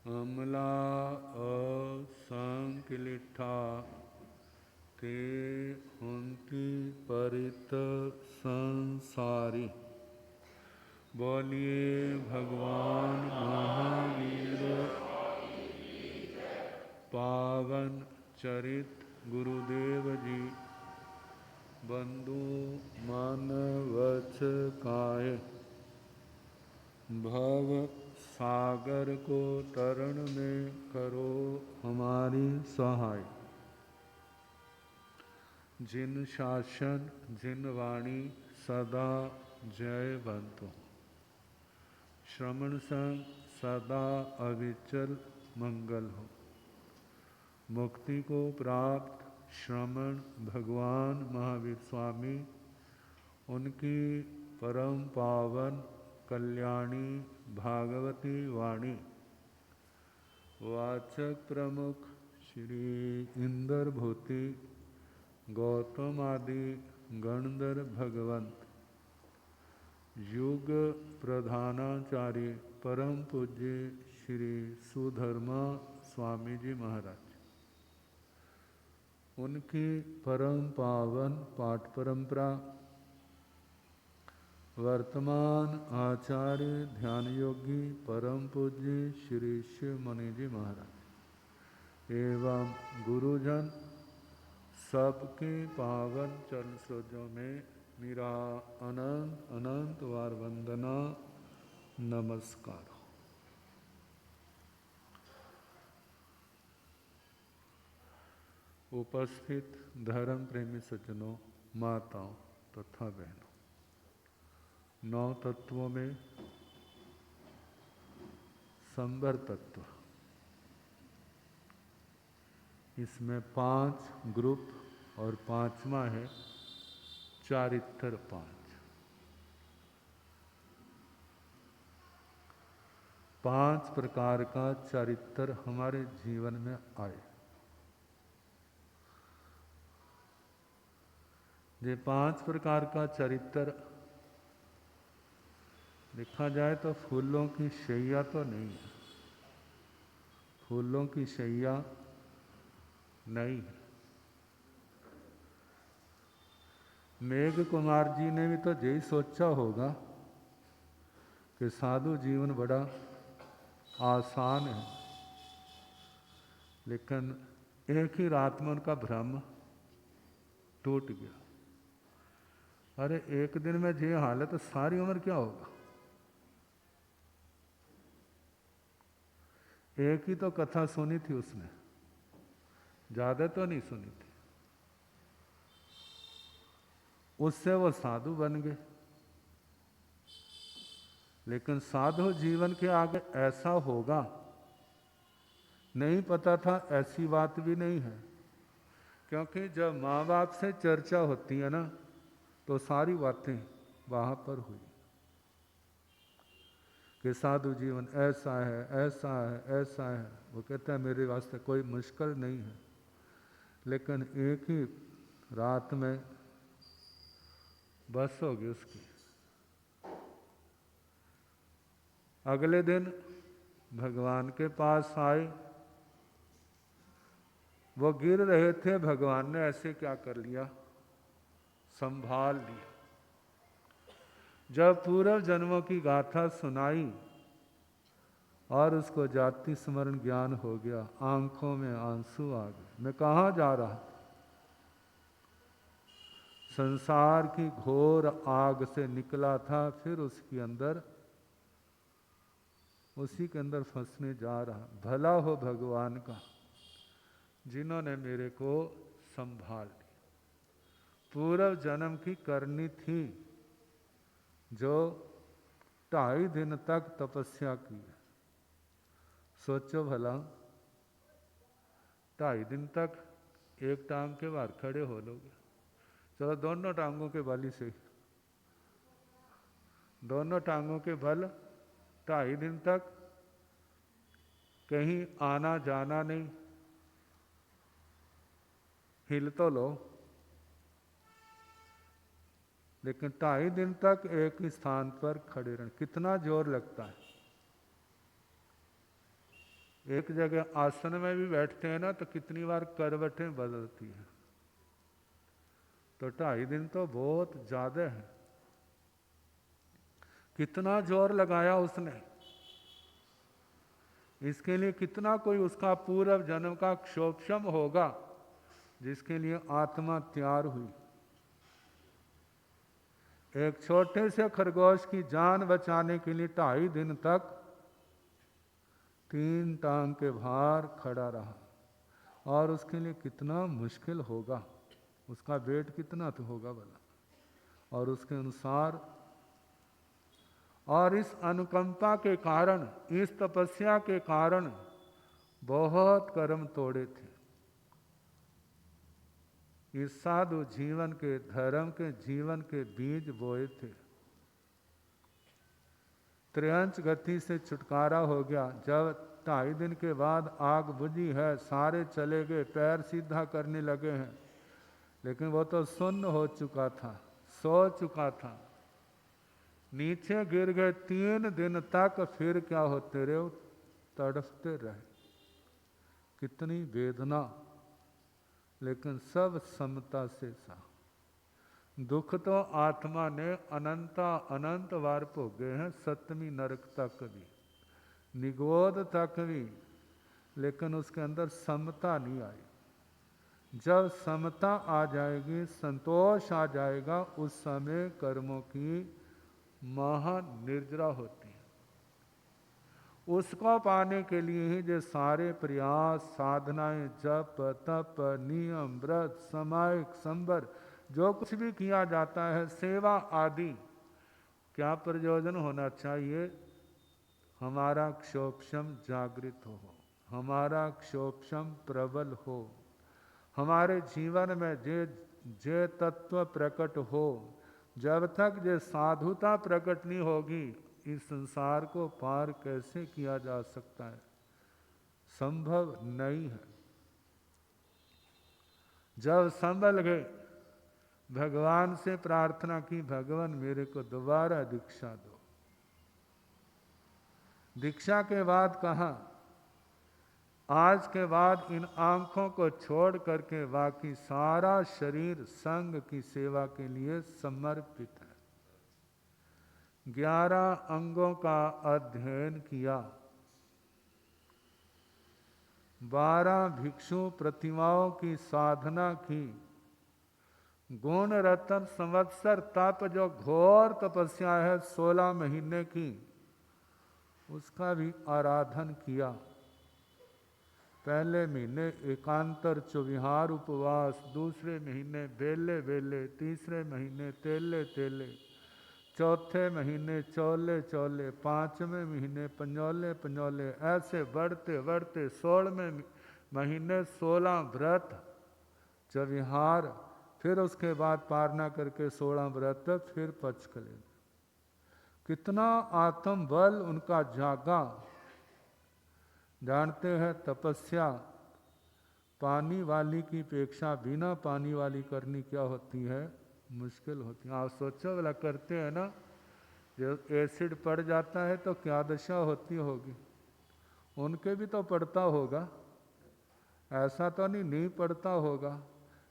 अमला असंकलिठा ते हुंती परित संसारी। बोलिए भगवान महावीर पावन चरित गुरुदेव जी। बंधु मन वच काय भव सागर को तरण में करो हमारी सहाय। जिन शासन जिन वाणी सदा जयवंतो। श्रवण संग सदा अविचल मंगल हो। मुक्ति को प्राप्त श्रमण भगवान महावीर स्वामी, उनकी परम पावन कल्याणी भागवती वाणी वाचक प्रमुख श्री इंद्र भूति गौतम आदि गणधर भगवंत, युग प्रधानाचार्य परम पूज्य श्री सुधर्मा स्वामी जी महाराज, उनकी परम पावन पाठ परंपरा, वर्तमान आचार्य ध्यान योगी परम पूज्य श्री शिव मुनि जी महाराज एवं गुरुजन सबके पावन चरण सरोजों में मेरा अनंत अनंत वार वंदना नमस्कार। उपस्थित धर्म प्रेमी सज्जनों, माताओं तथा बहनों, 9 तत्वों में संवर तत्व, इसमें 5 ग्रुप और 5वां है चारित्र 5 प्रकार का चरित्र हमारे जीवन में आए। ये 5 प्रकार का चरित्र देखा जाए तो फूलों की शैया तो नहीं है, फूलों की शैया नहीं है। मेघ कुमार जी ने भी तो यही सोचा होगा कि साधु जीवन बड़ा आसान है, लेकिन एक ही रात में उनका भ्रम टूट गया। अरे एक दिन में ये हालत तो सारी उम्र क्या होगा। एक ही तो कथा सुनी थी उसने, ज्यादा तो नहीं सुनी थी। उससे वो साधु बन गए, लेकिन साधु जीवन के आगे ऐसा होगा नहीं पता था। ऐसी बात भी नहीं है, क्योंकि जब माँ बाप से चर्चा होती है ना तो सारी बातें वहाँ पर हुई कि साधु जीवन ऐसा है ऐसा है ऐसा है। वो कहता है मेरे वास्ते कोई मुश्किल नहीं है, लेकिन एक ही रात में बस होगी उसकी। अगले दिन भगवान के पास आए, वो गिर रहे थे, भगवान ने ऐसे क्या कर लिया, संभाल लिया। जब पूर्व जन्मों की गाथा सुनाई और उसको जाति स्मरण ज्ञान हो गया, आंखों में आंसू आ गए। मैं कहाँ जा रहा था, संसार की घोर आग से निकला था, फिर उसके अंदर उसी के अंदर फंसने जा रहा। भला हो भगवान का जिन्होंने मेरे को संभाल लिया। पूर्व जन्म की करनी थी जो 2.5 दिन तक तपस्या की है। सोचो भला 2.5 दिन तक एक टांग के बाहर खड़े हो लोगे। चलो दोनों टांगों के बल से, दोनों टांगों के बल 2.5 दिन तक कहीं आना जाना नहीं, हिल तो लो, लेकिन 2.5 दिन तक एक ही स्थान पर खड़े रहना कितना जोर लगता है। एक जगह आसन में भी बैठते हैं ना तो कितनी बार करवटें बदलती हैं। तो 2.5 दिन तो बहुत ज्यादा है। कितना जोर लगाया उसने, इसके लिए कितना कोई उसका पूर्व जन्म का क्षोभशम होगा जिसके लिए आत्मा तैयार हुई। एक छोटे से खरगोश की जान बचाने के लिए 2.5 दिन तक 3 टांग के भार खड़ा रहा। और उसके लिए कितना मुश्किल होगा, उसका वेट कितना तो होगा भला। और उसके अनुसार, और इस अनुकंपा के कारण, इस तपस्या के कारण बहुत कर्म तोड़े थे। इस साधु जीवन के, धर्म के जीवन के बीज बोए थे। त्रियंच गति से छुटकारा हो गया। जब 2.5 दिन के बाद आग बुझी है, सारे चले गए, पैर सीधा करने लगे हैं, लेकिन वो तो सुन्न हो चुका था, सो चुका था, नीचे गिर गए। 3 दिन तक फिर क्या होते रहे, तड़पते रहे। कितनी वेदना, लेकिन सब समता से सहा। दुख तो आत्मा ने अनंत बार भोगे हैं, 7वीं नरक तक भी, निगोद तक भी, लेकिन उसके अंदर समता नहीं आई। जब समता आ जाएगी, संतोष आ जाएगा, उस समय कर्मों की महानिर्जरा होती है। उसको पाने के लिए ही जो सारे प्रयास, साधनाएं, जप, तप, नियम, व्रत, सामायिक, संबर, जो कुछ भी किया जाता है, सेवा आदि, क्या प्रयोजन होना चाहिए? हमारा क्षोभशम जागृत हो, हमारा क्षोभशम प्रबल हो, हमारे जीवन में जे तत्व प्रकट हो। जब तक जे साधुता प्रकट नहीं होगी, इस संसार को पार कैसे किया जा सकता है? संभव नहीं है। जब संभल गए, भगवान से प्रार्थना की, भगवान मेरे को दोबारा दीक्षा दो। दीक्षा के बाद कहा, आज के बाद इन आंखों को छोड़ करके बाकी सारा शरीर संघ की सेवा के लिए समर्पित है। 11 अंगों का अध्ययन किया, 12 भिक्षु प्रतिमाओं की साधना की, गुण रतन संवत्सर तप, जो घोर तपस्या है 16 महीने की, उसका भी आराधन किया। पहले महीने एकांतर चौविहार उपवास, दूसरे महीने बेले बेले, तीसरे महीने तेले तेले, चौथे महीने चौले चौले, 5वें महीने पंजोले पंजोले, ऐसे बढ़ते बढ़ते 16वें महीने 16 व्रत चौविहार, फिर उसके बाद पारना करके 16 व्रत, फिर पचकले। कितना आत्म बल उनका जागा। जानते हैं तपस्या पानी वाली की अपेक्षा बिना पानी वाली करनी क्या होती है? मुश्किल होती है। आप सोचो, वाला करते हैं ना, जब एसिड पड़ जाता है तो क्या दशा होती होगी? उनके भी तो पड़ता होगा, ऐसा तो नहीं पड़ता होगा,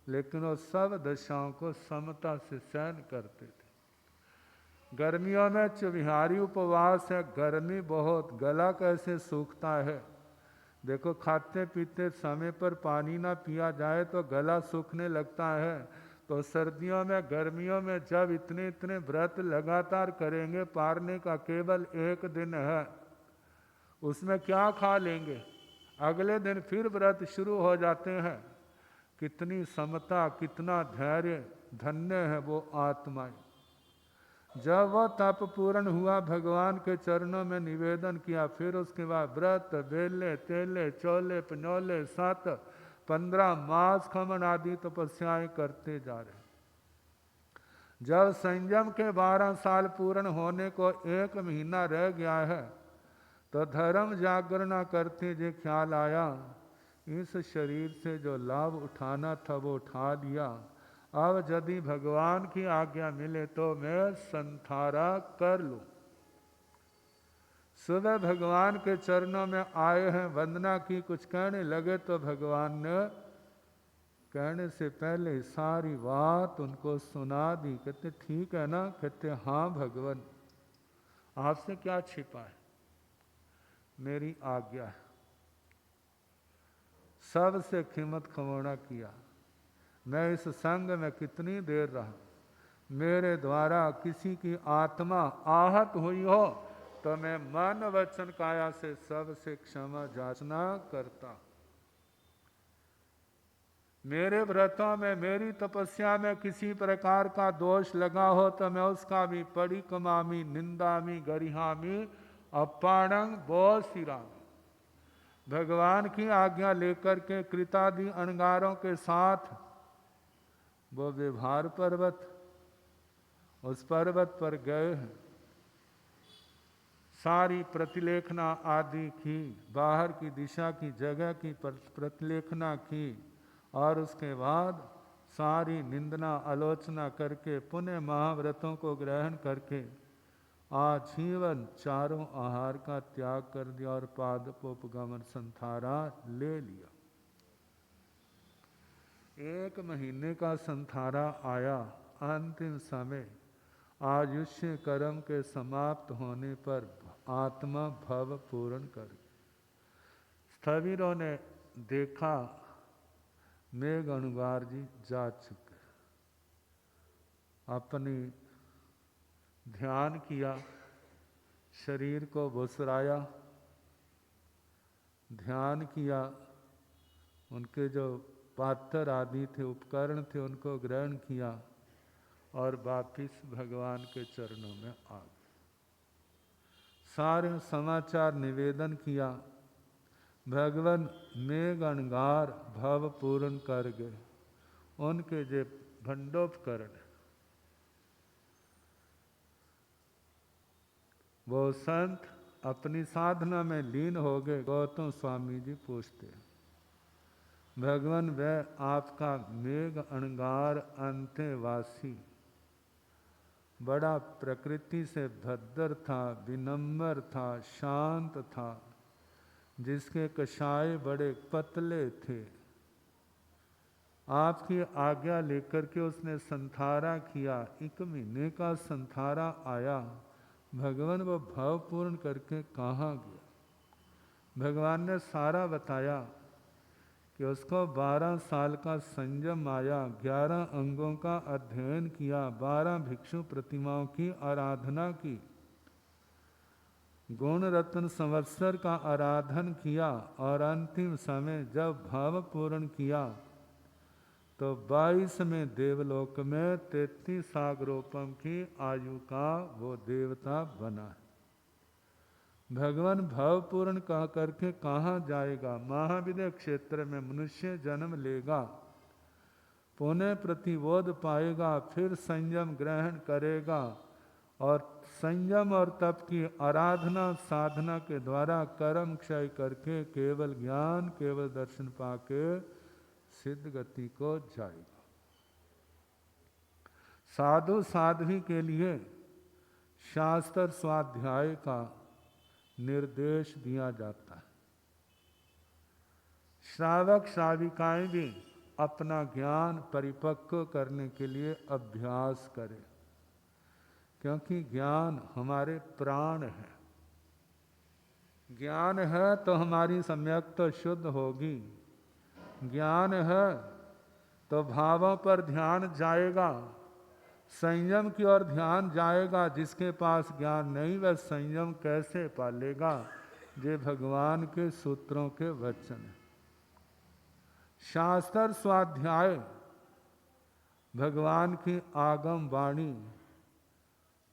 लेकिन वो सब दशाओं को समता से सहन करते थे। गर्मियों में चौविहारी उपवास है, गर्मी बहुत, गला कैसे सूखता है। देखो, खाते पीते समय पर पानी ना पिया जाए तो गला सूखने लगता है। तो सर्दियों में, गर्मियों में जब इतने इतने व्रत लगातार करेंगे, पारने का केवल 1 दिन है, उसमें क्या खा लेंगे? अगले दिन फिर व्रत शुरू हो जाते हैं। कितनी समता, कितना धैर्य, धन्य है वो आत्माएं। जब वह तप पूर्ण हुआ, भगवान के चरणों में निवेदन किया, फिर उसके बाद व्रत, बेले तेले, चौले पंजोले, 7, 15 मास खमन आदि तपस्याएं करते जा रहे। जब संयम के 12 साल पूर्ण होने को 1 महीना रह गया है, तो धर्म जागरणा करते जो ख्याल आया, इस शरीर से जो लाभ उठाना था वो उठा लिया। अब यदि भगवान की आज्ञा मिले तो मैं संथारा कर लूं। सुबह भगवान के चरणों में आए हैं, वंदना की, कुछ कहने लगे तो भगवान ने कहने से पहले सारी बात उनको सुना दी। कहते ठीक है ना? कहते हाँ भगवान, आपसे क्या छिपा है, मेरी आज्ञा है। सबसे खिमत खमोड़ा किया। मैं इस संग में कितनी देर रहा, मेरे द्वारा किसी की आत्मा आहत हुई हो तो मैं मन वचन काया से सबसे क्षमा याचना करता। मेरे व्रतों में, मेरी तपस्या में किसी प्रकार का दोष लगा हो तो मैं उसका भी परिकमामी, निंदामी, गरिहामी, अपाणंग बोसिरामी। भगवान की आज्ञा लेकर के कृतादि अणगारों के साथ वो व्यवहार पर्वत, उस पर्वत पर गए हैं। सारी प्रतिलेखना आदि की, बाहर की दिशा की जगह की प्रतिलेखना की और उसके बाद सारी निंदना आलोचना करके पुण्य महाव्रतों को ग्रहण करके आजीवन चारों आहार का त्याग कर दिया और पादपोपगमन संथारा ले लिया। 1 महीने का संथारा आया। अंतिम समय आयुष्य कर्म के समाप्त होने पर आत्मा भव पूर्ण कर। स्थविरों ने देखा मेघ अणुगार जी जा चुके। अपनी ध्यान किया, शरीर को बुसराया, ध्यान किया, उनके जो पात्र आदि थे, उपकरण थे, उनको ग्रहण किया और वापिस भगवान के चरणों में आ गए। सारे समाचार निवेदन किया। भगवान मेघ अणगार भव पूर्ण कर गए। उनके जे भंडोपकरण, वो संत अपनी साधना में लीन हो गए। गौतम स्वामी जी पूछते, भगवान वह आपका मेघ अणगार अंत्यवासी बड़ा प्रकृति से भद्र था, विनम्र था, शांत था, जिसके कषाय बड़े पतले थे। आपकी आज्ञा लेकर के उसने संथारा किया। 1 महीने का संथारा आया। भगवान वो भाव पूर्ण करके कहाँ गया? भगवान ने सारा बताया कि उसको 12 साल का संयम आया, 11 अंगों का अध्ययन किया, 12 भिक्षु प्रतिमाओं की आराधना की, गुण रत्न संवत्सर का आराधन किया और अंतिम समय जब भाव पूर्ण किया तो 22 में देवलोक में 33 सागरोपम की आयु का वो देवता बना। भगवान भावपूर्ण कह करके कहाँ जाएगा? महाविद्य क्षेत्र में मनुष्य जन्म लेगा, पुनः प्रतिबोध पाएगा, फिर संयम ग्रहण करेगा और संयम और तप की आराधना साधना के द्वारा कर्म क्षय करके केवल ज्ञान, केवल दर्शन पाके सिद्ध गति को जाएगा। साधु साध्वी के लिए शास्त्र स्वाध्याय का निर्देश दिया जाता है। श्रावक श्राविकाएं भी अपना ज्ञान परिपक्व करने के लिए अभ्यास करें, क्योंकि ज्ञान हमारे प्राण है। ज्ञान है तो हमारी सम्यक तो शुद्ध होगी। ज्ञान है तो भावों पर ध्यान जाएगा, संयम की ओर ध्यान जाएगा। जिसके पास ज्ञान नहीं वह संयम कैसे पालेगा? ये भगवान के सूत्रों के वचन है। शास्त्र स्वाध्याय भगवान की आगम वाणी,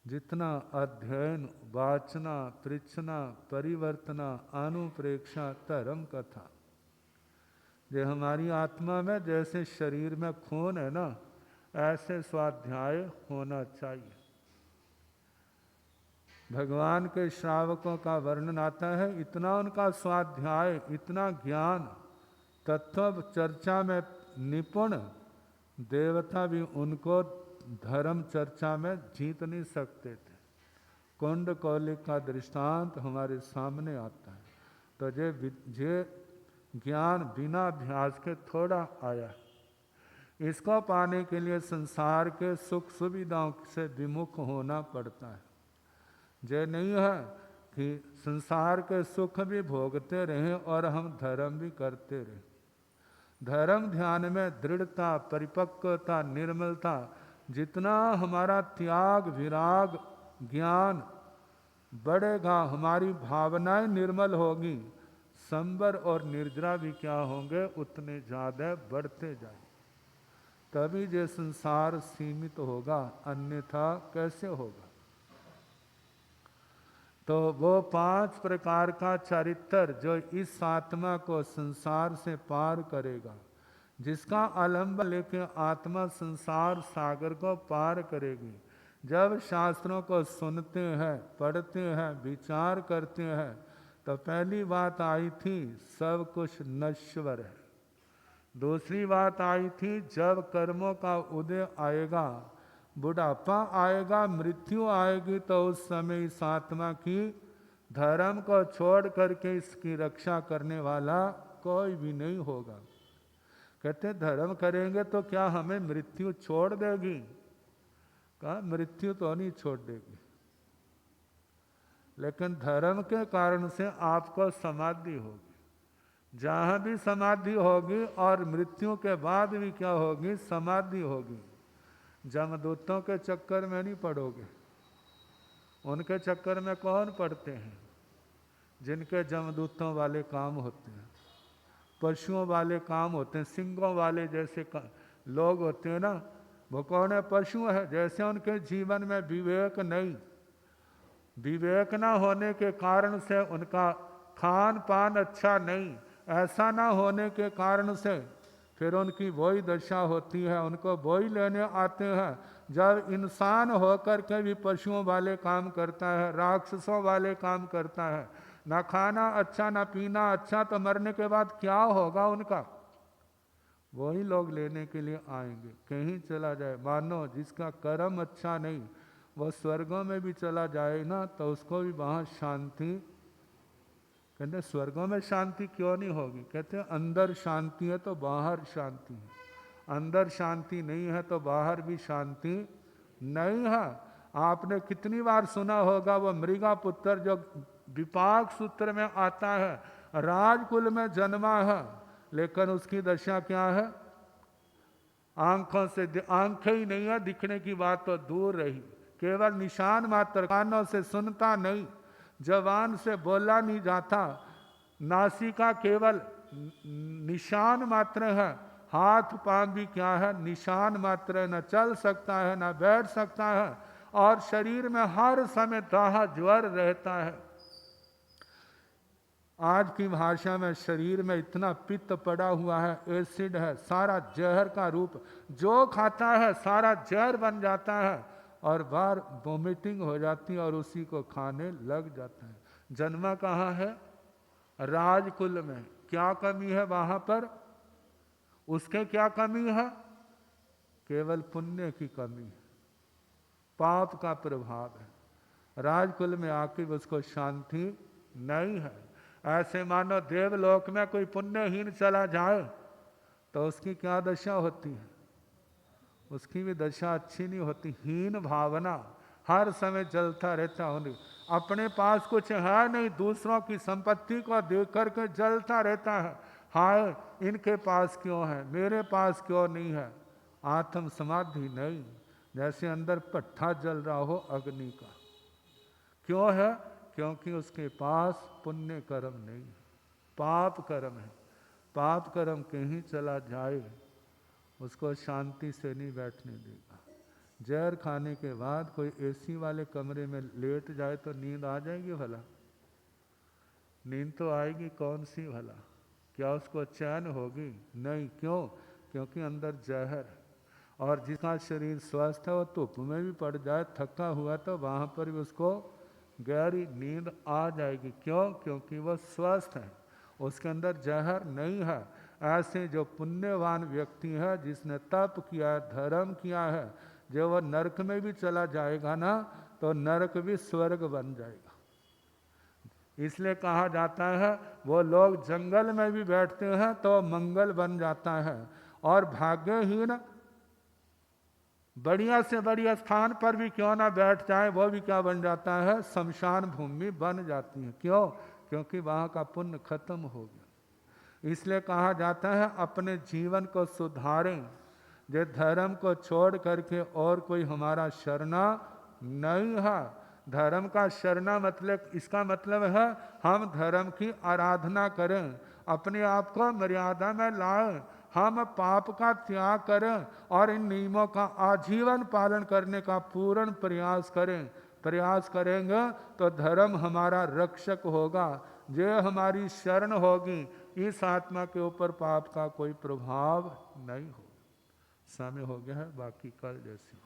जितना अध्ययन, वाचना, पृच्छना, परिवर्तना, अनुप्रेक्षा, धर्म कथा, ये हमारी आत्मा में जैसे शरीर में खून है ना, ऐसे स्वाध्याय होना चाहिए। भगवान के श्रावकों का वर्णन आता है, इतना उनका स्वाध्याय, इतना ज्ञान, तत्व चर्चा में निपुण, देवता भी उनको धर्म चर्चा में जीत नहीं सकते थे। कुंड कौलिक का दृष्टांत हमारे सामने आता है। तो जे ज्ञान बिना अभ्यास के थोड़ा आया। इसको पाने के लिए संसार के सुख सुविधाओं से विमुख होना पड़ता है। ये नहीं है कि संसार के सुख भी भोगते रहें और हम धर्म भी करते रहें। धर्म ध्यान में दृढ़ता, परिपक्वता, निर्मलता, जितना हमारा त्याग, विराग, ज्ञान बढ़ेगा, हमारी भावनाएं निर्मल होगी, संबर और निर्जरा भी क्या होंगे, उतने ज़्यादा बढ़ते जाएंगे। तभी ये संसार सीमित होगा, अन्यथा कैसे होगा। तो वो 5 प्रकार का चरित्र जो इस आत्मा को संसार से पार करेगा, जिसका आलंबन लेके आत्मा संसार सागर को पार करेगी। जब शास्त्रों को सुनते हैं, पढ़ते हैं, विचार करते हैं, तो पहली बात आई थी सब कुछ नश्वर है। दूसरी बात आई थी जब कर्मों का उदय आएगा, बुढ़ापा आएगा, मृत्यु आएगी, तो उस समय इस आत्मा की धर्म को छोड़ करके इसकी रक्षा करने वाला कोई भी नहीं होगा। कहते धर्म करेंगे तो क्या हमें मृत्यु छोड़ देगी? कहा मृत्यु तो नहीं छोड़ देगी, लेकिन धर्म के कारण से आपको समाधि होगी। जहाँ भी समाधि होगी और मृत्यु के बाद भी क्या होगी, समाधि होगी। जमदूतों के चक्कर में नहीं पड़ोगे। उनके चक्कर में कौन पड़ते हैं? जिनके जमदूतों वाले काम होते हैं, पशुओं वाले काम होते हैं, सिंगों वाले जैसे लोग होते हैं ना, वो कौन है? पशु है। जैसे उनके जीवन में विवेक नहीं, विवेक ना होने के कारण से उनका खान पान अच्छा नहीं, ऐसा ना होने के कारण से फिर उनकी वही दशा होती है, उनको वही लेने आते हैं। जब इंसान होकर के भी पशुओं वाले काम करता है, राक्षसों वाले काम करता है, ना खाना अच्छा ना पीना अच्छा, तो मरने के बाद क्या होगा उनका? वही लोग लेने के लिए आएंगे। कहीं चला जाए, मानो जिसका कर्म अच्छा नहीं वो स्वर्गों में भी चला जाए ना, तो उसको भी वहाँ शांति। कहते स्वर्गों में शांति क्यों नहीं होगी? कहते अंदर शांति है तो बाहर शांति है, अंदर शांति नहीं है तो बाहर भी शांति नहीं है। आपने कितनी बार सुना होगा वो मृगा पुत्र जो विपाक सूत्र में आता है, राजकुल में जन्मा है, लेकिन उसकी दशा क्या है? आंखों से आंखें ही नहीं है, दिखने की बात तो दूर रही, केवल निशान मात्र, कानों से सुनता नहीं, जबान से बोला नहीं जाता, नासिका केवल निशान मात्र है, हाथ पांव भी क्या है? निशान मात्र है, न चल सकता है न बैठ सकता है, और शरीर में हर समय दाह ज्वर रहता है। आज की भाषा में शरीर में इतना पित्त पड़ा हुआ है, एसिड है, सारा जहर का रूप, जो खाता है सारा जहर बन जाता है और बार वोमिटिंग हो जाती है और उसी को खाने लग जाता है। जन्मा कहाँ है? राजकुल में। क्या कमी है वहां पर? उसके क्या कमी है? केवल पुण्य की कमी है, पाप का प्रभाव है। राजकुल में आके उसको शांति नहीं है। ऐसे मानो देवलोक में कोई पुण्यहीन चला जाए तो उसकी क्या दशा होती है? उसकी भी दशा अच्छी नहीं होती। हीन भावना हर समय जलता रहता है, अपने पास कुछ है नहीं, दूसरों की संपत्ति को देख करके जलता रहता है, हाय इनके पास क्यों है, मेरे पास क्यों नहीं है। आत्म समाधि नहीं, जैसे अंदर पट्टा जल रहा हो अग्नि का। क्यों है? क्योंकि उसके पास पुण्य कर्म नहीं है, पाप कर्म है। पाप कर्म कहीं चला जाए उसको शांति से नहीं बैठने देगा। जहर खाने के बाद कोई एसी वाले कमरे में लेट जाए तो नींद आ जाएगी भला? नींद तो आएगी कौन सी भला? क्या उसको चैन होगी? नहीं। क्यों? क्योंकि अंदर जहर। और जिसका शरीर स्वस्थ है वो धूप में भी पड़ जाए थका हुआ तो वहाँ पर भी उसको गहरी नींद आ जाएगी। क्यों? क्योंकि वह स्वस्थ है, उसके अंदर जहर नहीं है। ऐसे जो पुण्यवान व्यक्ति है, जिसने तप किया है, धर्म किया है, जो वह नरक में भी चला जाएगा ना तो नरक भी स्वर्ग बन जाएगा। इसलिए कहा जाता है वो लोग जंगल में भी बैठते हैं तो मंगल बन जाता है, और भाग्यहीन बढ़िया से बढ़िया स्थान पर भी क्यों ना बैठ जाए, वो भी क्या बन जाता है, शमशान भूमि बन जाती है। क्यों? क्योंकि वहाँ का पुण्य खत्म हो गया। इसलिए कहा जाता है अपने जीवन को सुधारें, जो धर्म को छोड़ करके और कोई हमारा शरणा नहीं है। धर्म का शरणा मतलब, इसका मतलब है हम धर्म की आराधना करें, अपने आप को मर्यादा में लाएं, हम पाप का त्याग करें और इन नियमों का आजीवन पालन करने का पूर्ण प्रयास करें। प्रयास करेंगे तो धर्म हमारा रक्षक होगा, जो हमारी शरण होगी, इस आत्मा के ऊपर पाप का कोई प्रभाव नहीं होगा। समय हो गया है, बाकी कल जैसी